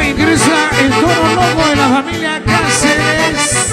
Ingresa el toro loco de la familia Cáceres.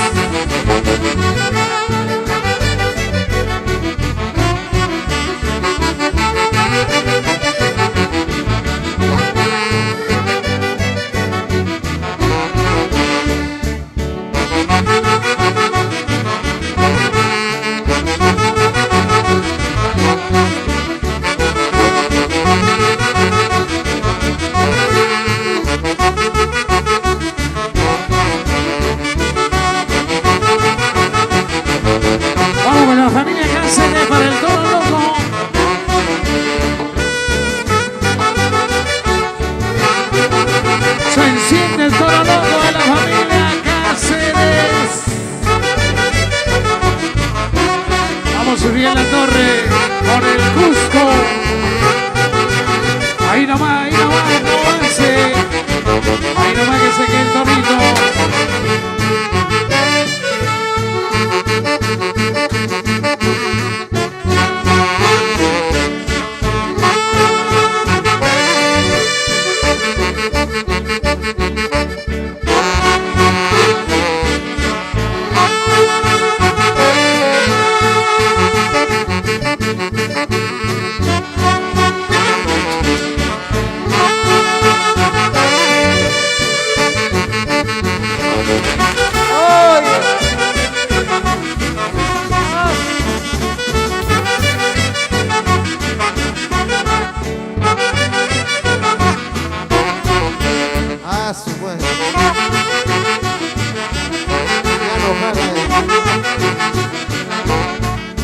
Subí a la torre por el Cusco. Ahí nomás, no avance. Ahí nomás que se quede el torito.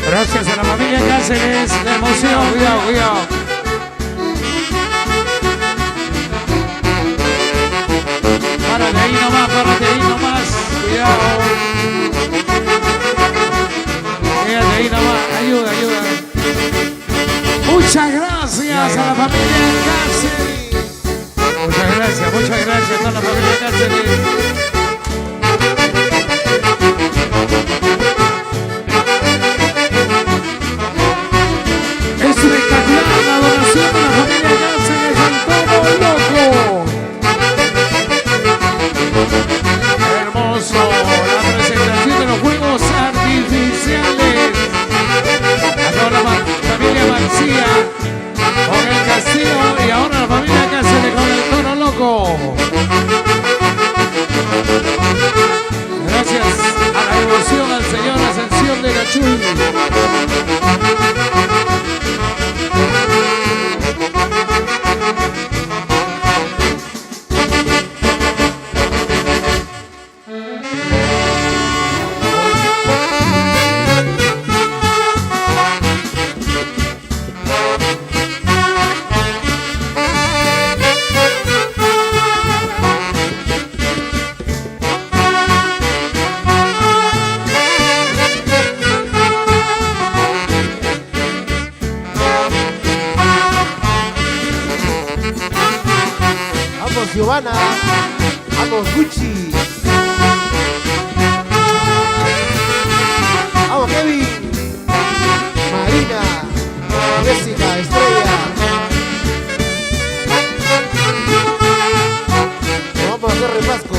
Gracias a la familia Cáceres, la emoción. Cuidado, cuidado. Párate ahí nomás, cuidado. Quédate ahí nomás, ayuda. Muchas gracias a la familia Cáceres. Muchas gracias a toda la familia Cáceres. Espectacular la adoración de la familia Cáceres al toro loco. Hermoso la presentación de los juegos artificiales. A toda la familia García con el castillo y ahora la familia Cáceres con el toro loco. Gracias a la devoción al Señor Ascensión de Gachuy. Giovanna, vamos Gucci, vamos Kevin, Marina, Jessica, Estrella, vamos a hacer repasco.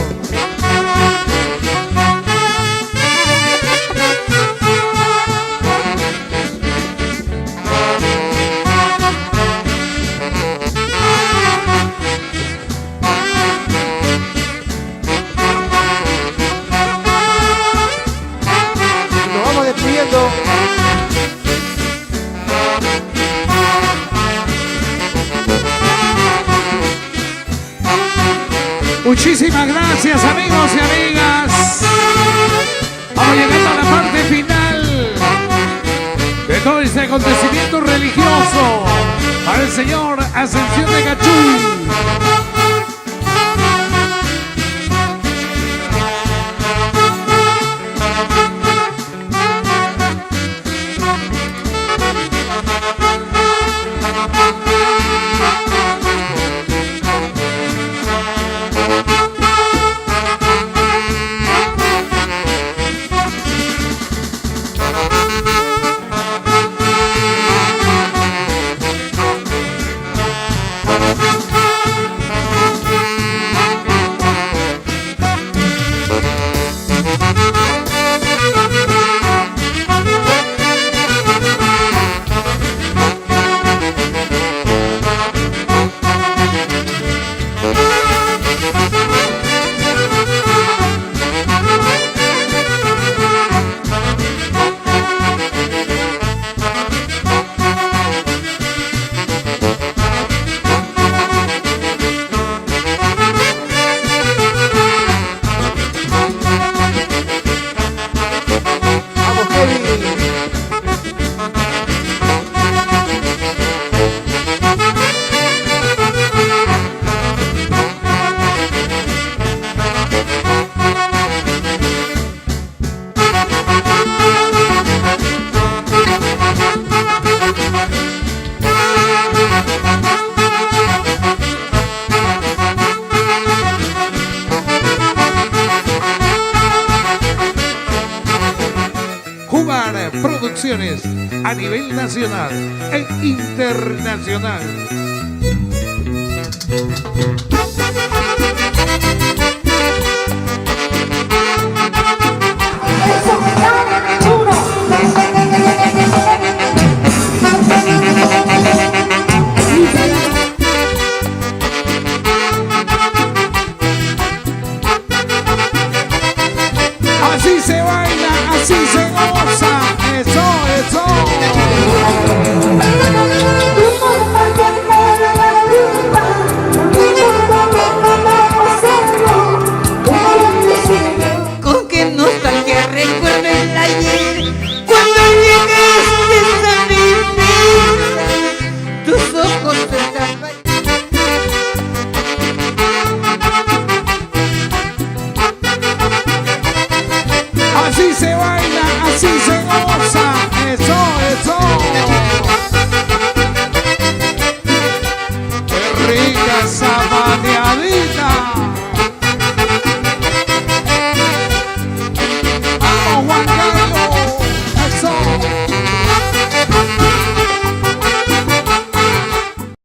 Muchísimas gracias, amigos y amigas. Vamos llegando a la parte final de todo este acontecimiento religioso para el Señor Ascensión de Gachuy. Vamos, Kevin. Jugar producciones a nivel nacional e internacional.